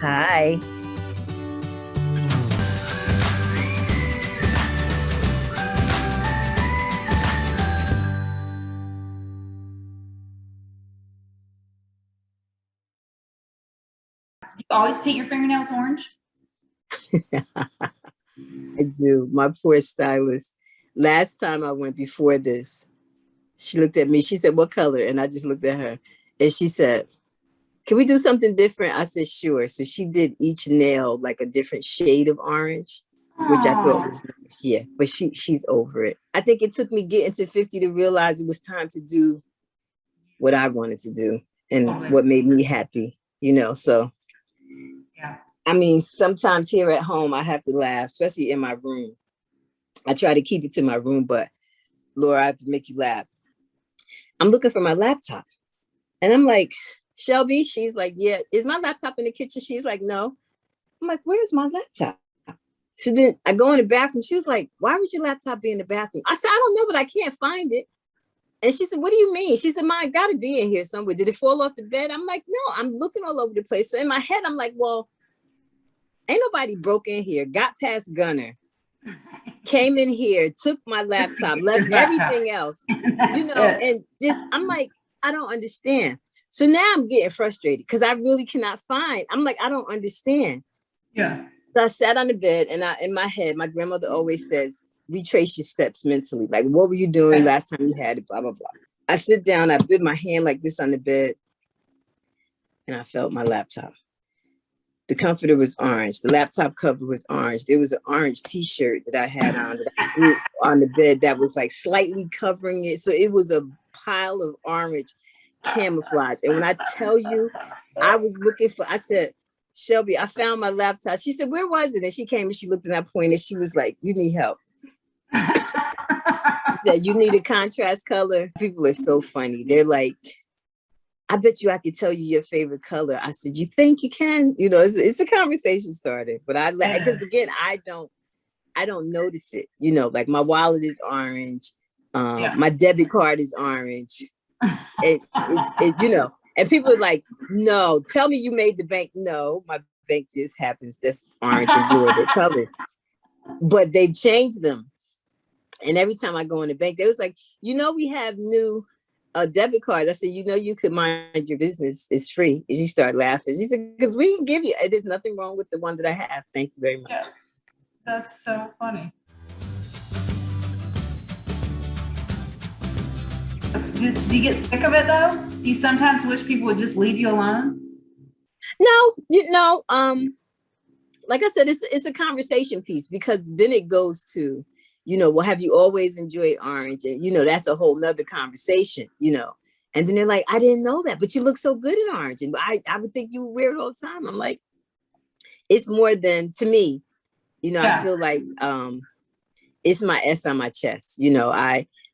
Hi. You always paint your fingernails orange? I do. My poor stylist. Last time I went before this, she looked at me. She said, "What color?" And I just looked at her. And she said, "Can we do something different?" I said, "Sure." So she did each nail like a different shade of orange, which I thought Oh, was nice. Yeah. But she's over it. I think it took me getting to 50 to realize it was time to do what I wanted to do and totally. what made me happy, So Yeah. I mean, sometimes here at home I have to laugh, especially in my room. I try to keep it to my room, but Laura, I have to make you laugh. I'm looking for my laptop. And I'm like, "Shelby," she's like, "Yeah, is my laptop in the kitchen?" She's like, "No." I'm like, "Where's my laptop?" So then I go in the bathroom. She was like, "Why would your laptop be in the bathroom?" I said, "I don't know, but I can't find it." And she said, "What do you mean?" She said, "Mine got to be in here somewhere. Did it fall off the bed?" I'm like, "No, I'm looking all over the place." So in my head, I'm like, well, ain't nobody broke in here, got past Gunner, came in here, took my Just to laptop, get left your laptop. everything else, That's it. and just, I'm like, I don't understand. So now I'm getting frustrated because I really cannot find. I'm like, I don't understand. Yeah. So I sat on the bed and in my head, my grandmother always says, retrace your steps mentally. Like, what were you doing Okay. last time you had it? Blah, blah, blah. I sit down, I put my hand like this on the bed, and I felt my laptop. The comforter was orange. The laptop cover was orange. There was an orange t-shirt that I had on that I threw on the bed that was like slightly covering it. So it was a pile of orange camouflage. And when I tell you, I was looking for, I said, "Shelby, I found my laptop." She said, "Where was it?" And she came and she looked at that point and she was like, "You need help." She said, "You need a contrast color." People are so funny. They're like, "I bet you I could tell you your favorite color." I said, "You think you can?" It's a conversation started, but It because is. again, I don't notice it. Like my wallet is orange, Yeah. my debit card is orange. And people are like, "No, tell me you made the bank." No, my bank just happens. That's orange and blue are their colors, but they've changed them. And every time I go in the bank, they was like, "We have new debit cards." I said, "You could mind your business. It's free." And she started laughing. She said, "Because we can give you, there's nothing wrong with the one that I have. Thank you very Yeah. much." That's so funny. Do you get sick of it though? Do you sometimes wish people would just leave you alone? No, like I said, it's a conversation piece because then it goes to, well, have you always enjoyed orange? And that's a whole nother conversation. And then they're like, "I didn't know that, but you look so good in orange." And I would think you wear it all the time. I'm like, it's more than, to me, I Yeah. feel like it's my S on my chest.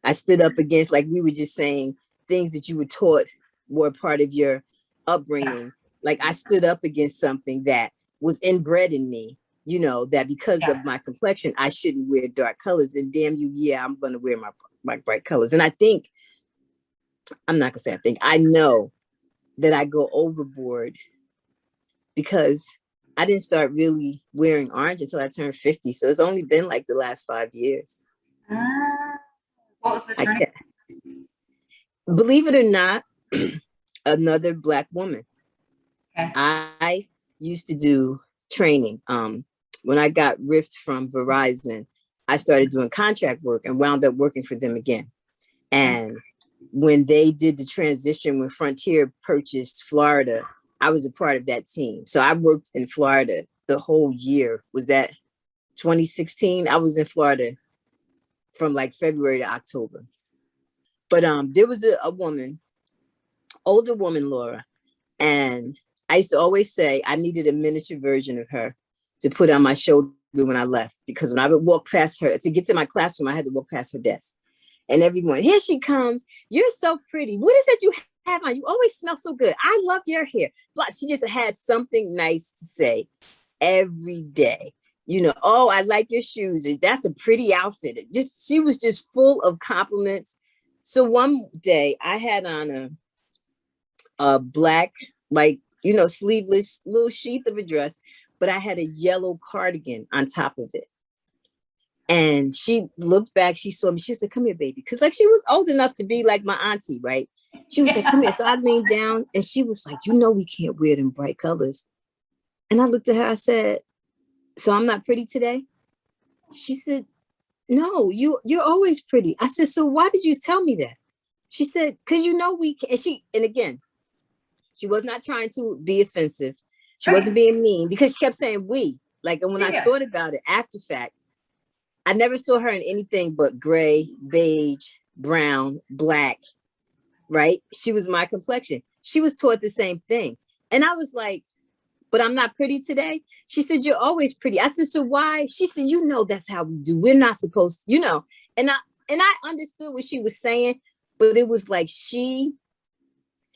I stood up against, like we were just saying, things that you were taught were part of your Yeah. upbringing. Like I stood up against something that was inbred in me, that because Yeah. of my complexion, I shouldn't wear dark colors. And damn you, yeah, I'm gonna wear my bright colors. And I think, I'm not gonna say I think, I know that I go overboard because I didn't start really wearing orange until I turned 50. So it's only been like the last 5 years. Uh, what was the I turning? can't, believe it or not, another Black woman. Okay. I used to do training. When I got ripped from Verizon, I started doing contract work and wound up working for them again. Okay. And when they did the transition, when Frontier purchased Florida, I was a part of that team. So I worked in Florida the whole year. Was that 2016? I was in Florida from like February to October. But there was a woman, older woman, Laura, and I used to always say I needed a miniature version of her to put on my shoulder when I left, because when I would walk past her to get to my classroom, I had to walk past her desk. And everyone, "Here she comes. You're so pretty. What is that you have on? You always smell so good. I love your hair." But she just had something nice to say every day. "Oh, I like your shoes. That's a pretty outfit." She was just full of compliments. So one day I had on a black, like sleeveless little sheath of a dress, but I had a yellow cardigan on top of it. And she looked back, she saw me, she was like, come here, baby. Cause like she was old enough to be like my auntie, right? She was like, come here. So I leaned down and she was like, we can't wear them bright colors. And I looked at her, I said, so I'm not pretty today? She said, no, you're always pretty. I said, so why did you tell me that? She said, because we can. And again, she was not trying to be offensive. She wasn't being mean because she kept saying we. Like, and when I thought about it after fact, I never saw her in anything but gray, beige, brown, black, right? She was my complexion. She was taught the same thing. And I was like, but I'm not pretty today. She said, you're always pretty. I said, so why? She said, that's how we do. We're not supposed to, And I understood what she was saying, but it was like she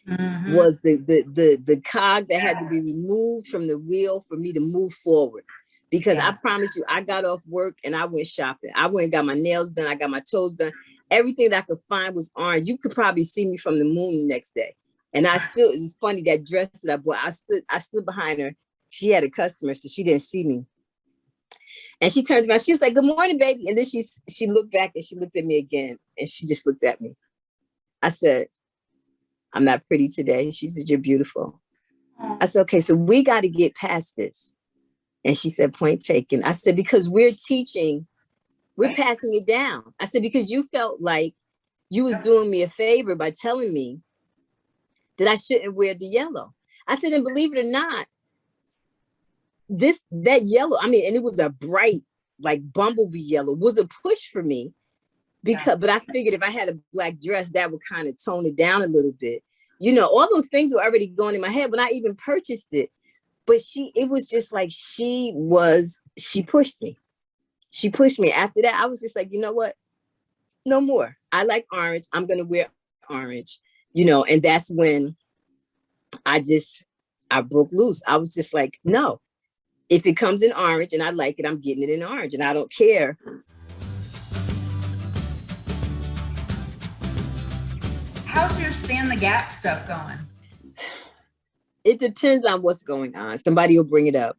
was the cog that had to be removed from the wheel for me to move forward. Because I promise you, I got off work and I went shopping. I went and got my nails done. I got my toes done. Everything that I could find was orange. You could probably see me from the moon the next day. And it's funny, that dress that I bought, I stood behind her. She had a customer, so she didn't see me. And she turned around, she was like, good morning, baby. And then she looked back and she looked at me again. And she just looked at me. I said, I'm not pretty today. She said, you're beautiful. I said, okay, so we got to get past this. And she said, point taken. I said, because we're teaching, we're passing it down. I said, because you felt like you was doing me a favor by telling me that I shouldn't wear the yellow. I said, and believe it or not, that yellow, and it was a bright, like bumblebee yellow, was a push for me but I figured if I had a black dress, that would kind of tone it down a little bit. All those things were already going in my head when I even purchased it. But it was just like, she pushed me. She pushed me. After that, I was just like, you know what? No more. I like orange. I'm going to wear orange, and that's when I broke loose. I was just like, no, if it comes in orange and I like it, I'm getting it in orange and I don't care. How's your Stand the Gap stuff going? It depends on what's going on. Somebody will bring it up,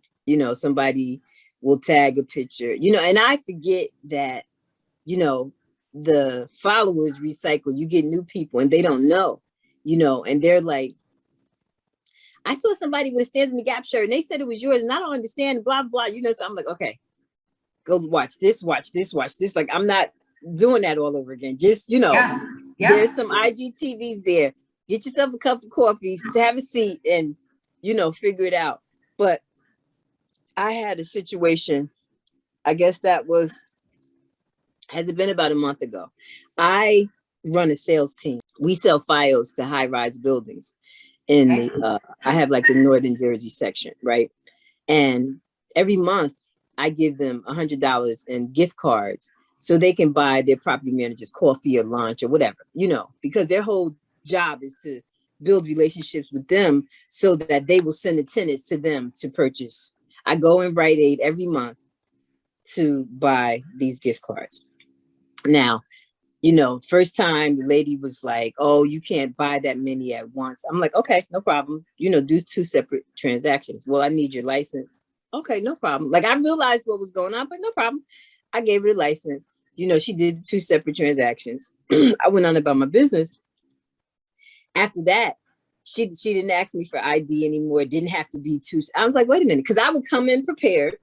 somebody will tag a picture, and I forget that, the followers recycle. You get new people and they don't know, and they're like, I saw somebody with a Stand in the Gap shirt and they said it was yours and I don't understand, blah, blah, so I'm like, okay, go watch this. Like, I'm not doing that all over again. Just, there's some IGTVs there. Get yourself a cup of coffee, have a seat and, figure it out. But I had a situation, I guess has it been about a month ago? I run a sales team. We sell FiOS to high-rise buildings in I have like the Northern Jersey section, right? And every month I give them $100 in gift cards so they can buy their property managers coffee or lunch or whatever, because their whole job is to build relationships with them so that they will send the tenants to them to purchase. I go in Rite Aid every month to buy these gift cards. Now, first time the lady was like, oh, you can't buy that many at once. I'm like, okay, no problem. Do 2 separate transactions. Well, I need your license. Okay, no problem. Like, I realized what was going on, but no problem. I gave her the license. She did 2 separate transactions. I went on about my business. After that, she didn't ask me for ID anymore. It didn't have to be 2. I was like, wait a minute, because I would come in prepared.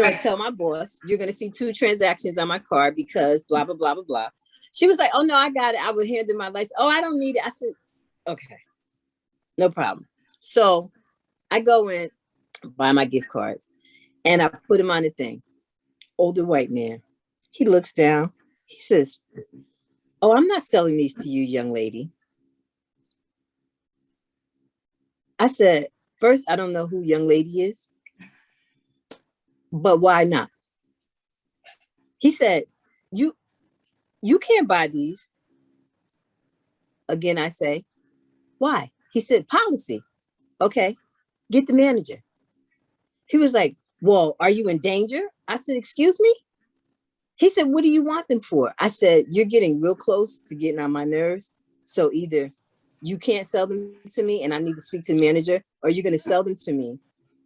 I tell my boss, you're going to see 2 transactions on my card because blah, blah, blah, blah, blah. She was like, oh, no, I got it. I would hand her my license. Oh, I don't need it. I said, okay, no problem. So I go in, buy my gift cards, and I put them on the thing. Older white man. He looks down. He says, oh, I'm not selling these to you, young lady. I said, first, I don't know who young lady is, but why not? He said, you can't buy these. Again, I say, why? He said, policy. Okay, get the manager. He was like, well, are you in danger? I said, excuse me? He said, what do you want them for? I said, you're getting real close to getting on my nerves. So either you can't sell them to me and I need to speak to the manager, or you're going to sell them to me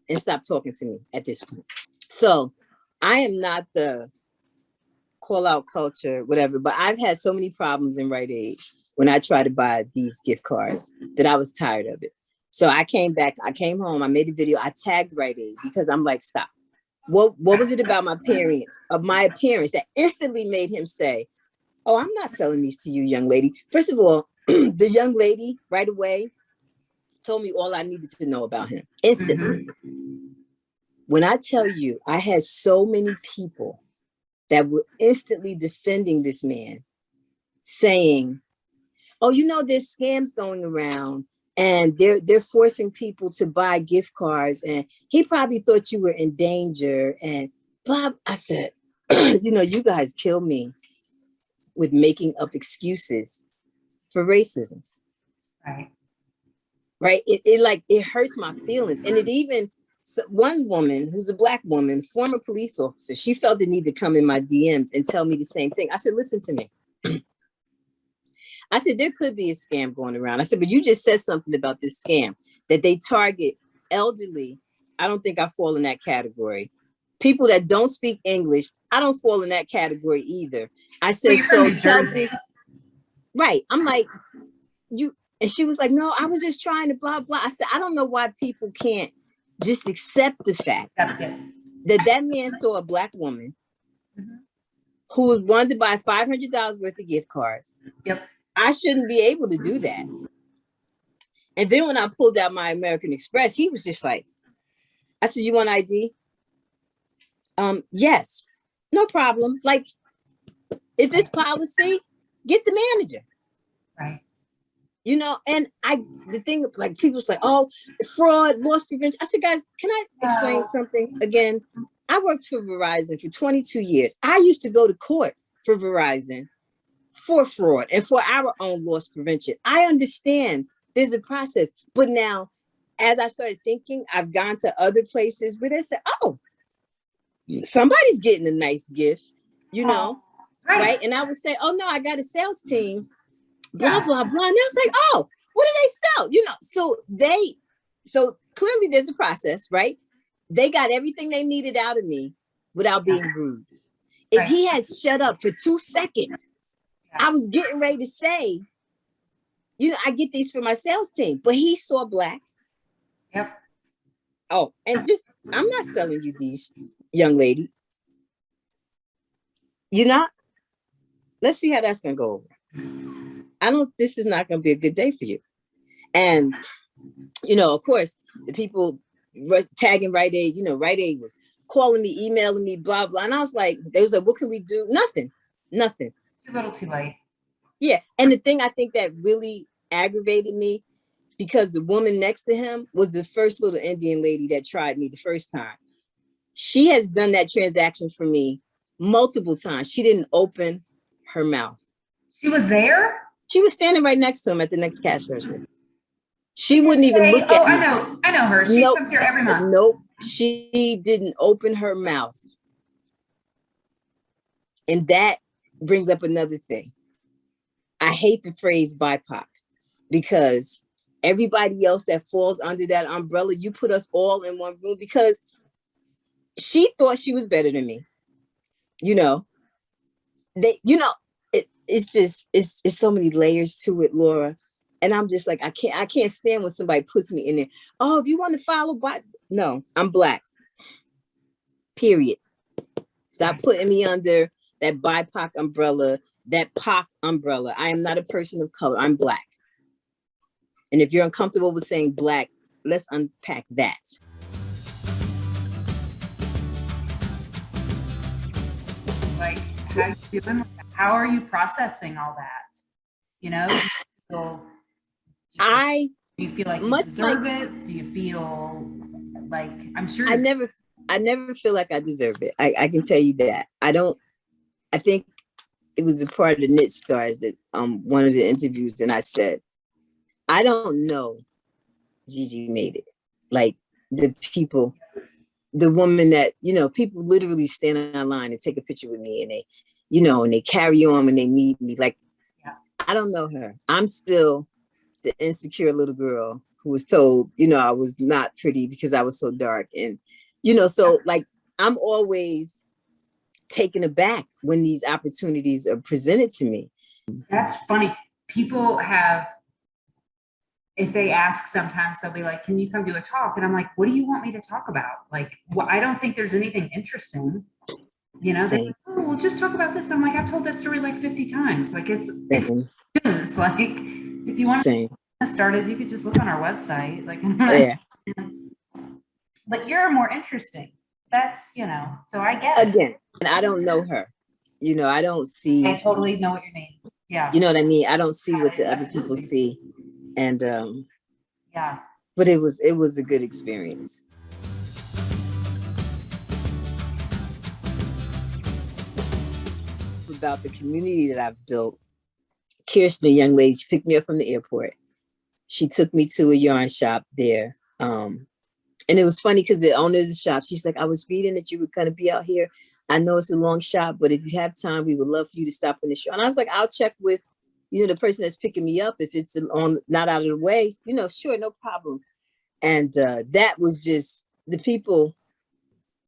and stop talking to me at this point. So I am not the call out culture, whatever, but I've had so many problems in Rite Aid when I try to buy these gift cards that I was tired of it. So I came home, I made a video, I tagged Rite Aid because I'm like, stop. What was it about my appearance that instantly made him say, oh, I'm not selling these to you, young lady. First of all, the young lady right away told me all I needed to know about him instantly. When I tell you, I had so many people that were instantly defending this man, saying, oh, you know, there's scams going around and they're forcing people to buy gift cards. And he probably thought you were in danger. And Bob, I said, you know, you guys kill me with making up excuses for racism. Right. It hurts my feelings. And it even, one woman who's a Black woman, former police officer, she felt the need to come in my DMs and tell me the same thing. I said, listen to me. I said, there could be a scam going around. I said, but you just said something about this scam, that they target elderly. I don't think I fall in that category. People that don't speak English, I don't fall in that category either. I said, so tell me. Right. I'm like, you, and she was like, no, I was just trying to blah, blah. I said, I don't know why people can't just accept the fact that man saw a Black woman who wanted to buy $500 worth of gift cards. Yep. I shouldn't be able to do that. And then when I pulled out my American Express, he was just like, I said, you want ID? Yes, no problem. Like, if it's policy, get the manager. Right. You know, and the thing, like, people's like, oh, fraud, loss prevention. I said, guys, can I explain something again? I worked for Verizon for 22 years. I used to go to court for Verizon for fraud and for our own loss prevention. I understand there's a process, but now as I started thinking, I've gone to other places where they say, oh, somebody's getting a nice gift, you know, right? And I would say, oh no, I got a sales team, blah, blah, blah. And I was like, oh, what do they sell? You know, so clearly there's a process, right? They got everything they needed out of me without being rude. If he had shut up for 2 seconds, I was getting ready to say, you know, I get these for my sales team, but he saw Black. Yep. Oh, and just, I'm not selling you these, young lady. You not? Let's see how that's going to go over. This is not going to be a good day for you. And, you know, of course, the people tagging Rite Aid, you know, Rite Aid was calling me, emailing me, blah, blah. And I was like, they was like, what can we do? Nothing. Too little too late. Yeah. And the thing I think that really aggravated me, because the woman next to him was the first little Indian lady that tried me the first time. She has done that transaction for me multiple times. She didn't open her mouth. She was there? She was standing right next to him at the next cash register. She wouldn't even look at me. I know her. She comes here every month. Nope. She didn't open her mouth. And that brings up another thing. I hate the phrase BIPOC, because everybody else that falls under that umbrella, you put us all in one room, because she thought she was better than me. You know, it's so many layers to it, Laura. And I'm just like, I can't stand when somebody puts me in there. Oh, if you want to follow, no, I'm Black. Period. Stop putting me under that BIPOC umbrella, that POC umbrella. I am not a person of color. I'm Black. And if you're uncomfortable with saying Black, let's unpack that. Like, how you doing? How are you processing all that? You know, do you feel like you deserve it? Do you feel like, I'm sure I never feel like I deserve it. I can tell you that. I think it was a part of the Knit Stars that one of the interviews, and I said, I don't know Gigi made it. Like, the people, the woman that, you know, people literally stand online and take a picture with me, and they, you know, and they carry on when they meet me. Like, I don't know her. I'm still the insecure little girl who was told, you know, I was not pretty because I was so dark. And, you know, so like, I'm always taken aback when these opportunities are presented to me. That's funny. People have, if they ask, sometimes they'll be like, can you come do a talk? And I'm like, what do you want me to talk about? Like, well, I don't think there's anything interesting. You know, like, oh, we'll just talk about this. I'm like, I've told this story like 50 times. Like it's like, if you want to get started, you could just look on our website. Like, yeah. But you're more interesting. That's, you know, so I get it. Again, and I don't know her. You know, I don't see. I totally know what you mean. Yeah. You know what I mean? I don't see what the other people see. And yeah. But it was a good experience. About the community that I've built. Kirsten, a young lady, she picked me up from the airport. She took me to a yarn shop there. And it was funny because the owner of the shop, she's like, I was reading that you were going to be out here. I know it's a long shot, but if you have time, we would love for you to stop in the shop. And I was like, I'll check with, you know, the person that's picking me up. If it's on not out of the way, you know, sure, no problem. And that was just, the people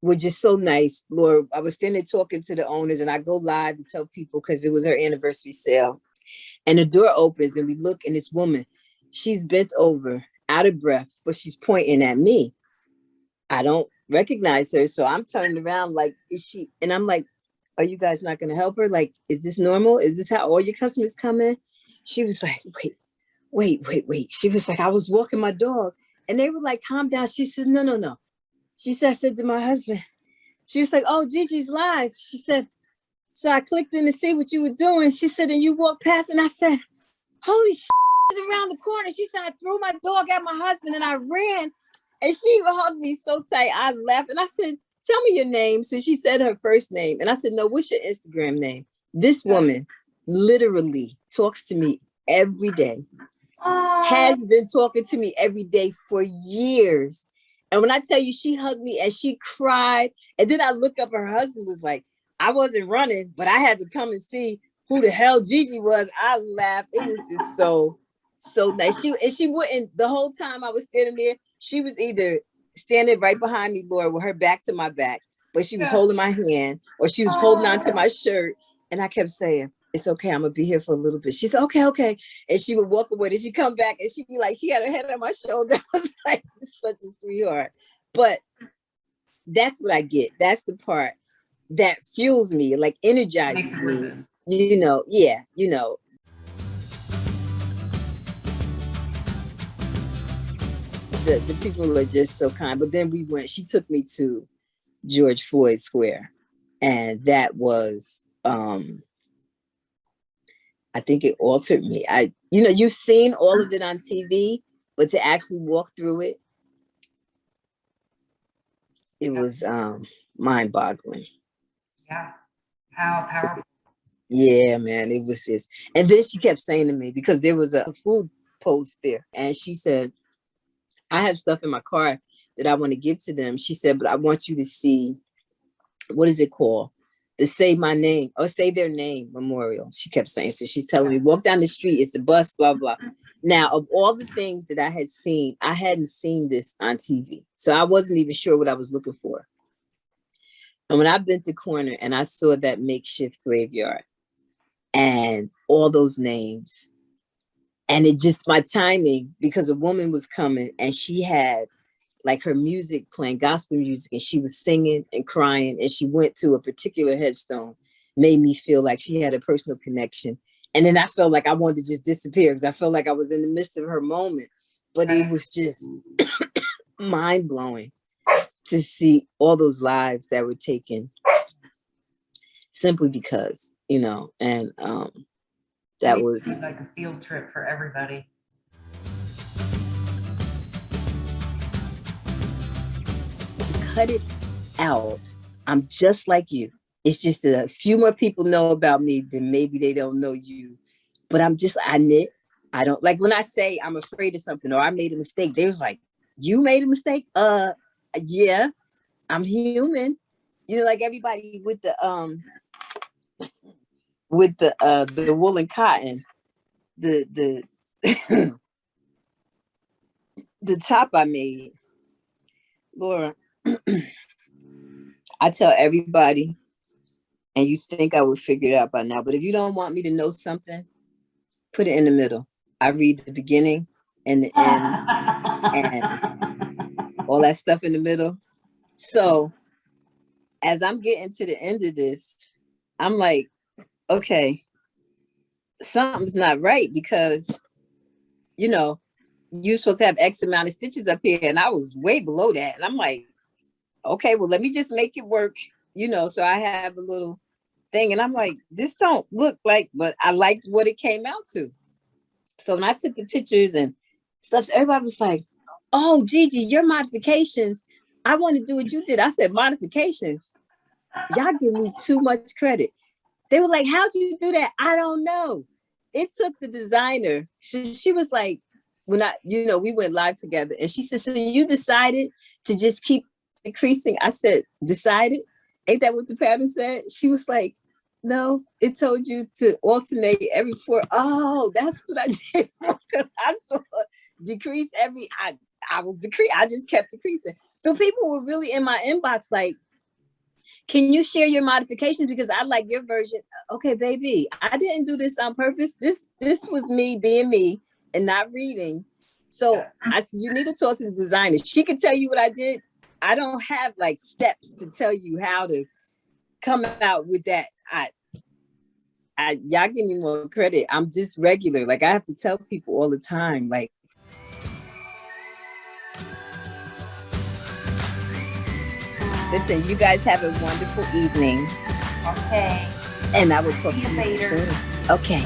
were just so nice. Laura, I was standing talking to the owners, and I go live to tell people because it was her anniversary sale. And the door opens and we look, and this woman, she's bent over, out of breath, but she's pointing at me. I don't recognize her. So I'm turning around like, is she? And I'm like, are you guys not going to help her? Like, is this normal? Is this how all your customers come in? She was like, wait. She was like, I was walking my dog. And they were like, calm down. She says, no. She said, I said to my husband, she was like, oh, Gigi's live. She said, so I clicked in to see what you were doing. She said, and you walked past, and I said, holy shit, is around the corner. She said, I threw my dog at my husband and I ran. And she hugged me so tight. I laughed and I said, tell me your name. So she said her first name. And I said, no, what's your Instagram name? This woman literally talks to me every day, has been talking to me every day for years. And when I tell you, she hugged me and she cried. And then I look up, her husband was like, I wasn't running, but I had to come and see who the hell Gigi was. I laughed. It was just so nice. She wouldn't, the whole time I was standing there, she was either standing right behind me, Laura, with her back to my back, but she was holding my hand, or she was holding on to my shirt. And I kept saying, it's okay, I'm gonna be here for a little bit. She said, okay. And she would walk away, and she'd come back, and she'd be like, she had her head on my shoulder. I was like, such a sweetheart. But that's what I get. That's the part that fuels me, like energizes me. You know, yeah, you know. The people are just so kind. But then she took me to George Floyd Square. And that was, I think it altered me. You've seen all of it on TV, but to actually walk through it, it was mind-boggling. Yeah. How powerful. Yeah, man, it was just, and then she kept saying to me, because there was a food post there, and she said, I have stuff in my car that I want to give to them. She said, but I want you to see, what is it called? The Say My Name, or Say Their Name memorial. She kept saying, so she's telling me, walk down the street, it's the bus, blah, blah. Now, of all the things that I had seen, I hadn't seen this on TV. So I wasn't even sure what I was looking for. And when I bent the corner and I saw that makeshift graveyard and all those names, and it just, my timing, because a woman was coming and she had like her music playing, gospel music, and she was singing and crying, and she went to a particular headstone, made me feel like she had a personal connection. And then I felt like I wanted to just disappear because I felt like I was in the midst of her moment. But it was just mind-blowing to see all those lives that were taken simply because, you know, and that was like a field trip for everybody. Cut it out. I'm just like you. It's just that a few more people know about me than maybe they don't know you. But I knit. I don't, like when I say I'm afraid of something or I made a mistake, they was like, you made a mistake? Yeah, I'm human. You know, like everybody with the wool and cotton, the the top I made, Laura, I tell everybody, and you think I would figure it out by now, but if you don't want me to know something, put it in the middle. I read the beginning and the end and all that stuff in the middle. So as I'm getting to the end of this, I'm like, okay, something's not right, because, you know, you're supposed to have X amount of stitches up here, and I was way below that. And I'm like, okay, well, let me just make it work, you know, so I have a little thing. And I'm like, this don't look like, but I liked what it came out to. So when I took the pictures and stuff, so everybody was like, oh, Gigi, your modifications, I want to do what you did. I said, modifications? Y'all give me too much credit. They were like, how'd you do that? I don't know. It took the designer. She was like, when we went live together, and she said, so you decided to just keep decreasing? I said, decided? Ain't that what the pattern said? She was like, no, it told you to alternate every 4. Oh, that's what I did, because I saw decrease I just kept decreasing. So people were really in my inbox like, can you share your modifications, because I like your version? Okay, baby, I didn't do this on purpose. This was me being me and not reading. So I said, you need to talk to the designer. She could tell you what I did. I don't have like steps to tell you how to come out with that. Y'all give me more credit. I'm just regular. Like, I have to tell people all the time, like, listen, you guys have a wonderful evening. Okay. And I will talk to you later. soon. Okay.